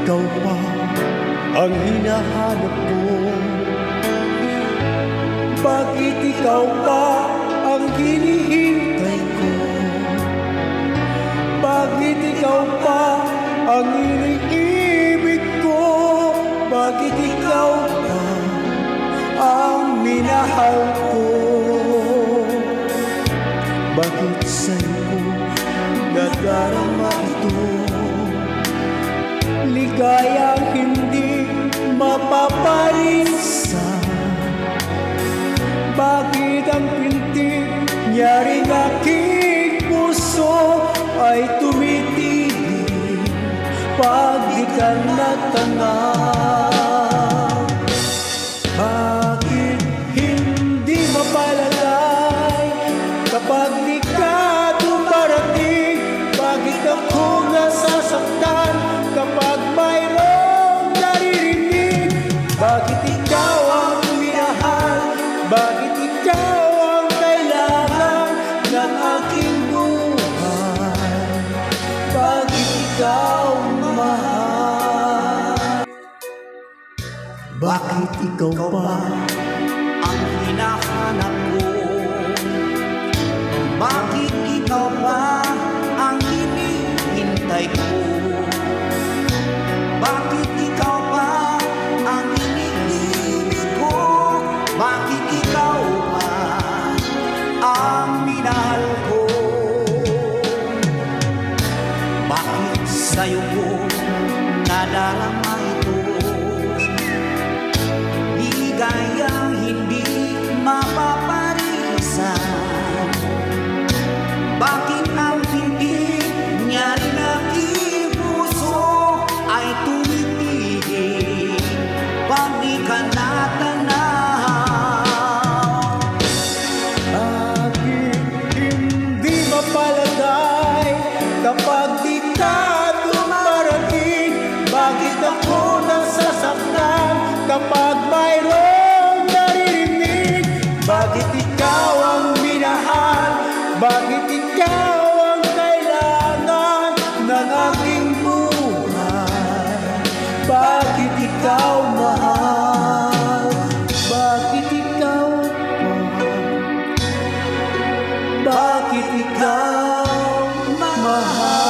ikaw pa ang hinahanap ko? Bakit ikaw pa ang hinihintay ko? Bakit ikaw pa ang iniibig ko? Bakit ikaw pa ang minahal ko? Bakit sa'yo ko nadarama ito? Ligayang hindi mapapalisan. Bakit ang pintig nyaring aking puso ay tumitigil pag di ka natanggap? Bakit hindi mapalagay kapag di ka dumarating? Bakit ako nasasaktan kapag mayroong naririnig? Bakit ikaw ang minahal? Bakit ikaw ang kailangan ng aking buhay? Bakit ikaw mahal? Bakit ikaw pa ang hinahanap ko? Bakit ikaw pa ang hinihintay ko? Bakit ikaw pa ang iniibig ko? Bakit ikaw pa ang minahal ko? Bakit sa'yo ko nadarama ito? Ligayang hindi mapaparisan. Bakit ang hindi niya rin aking puso ay tumitigil pag di ka natanaw? Bakit hindi mapalagay kapag di ka dumarating? Bakit ako nasasaktan kapag mayroong naririnig? Bakit ikaw ang minahal? Bakit ikaw ang kailangan ng aking buhay? Bakit ikaw mahal? Bakit ikaw pa? Bakit ikaw mahal?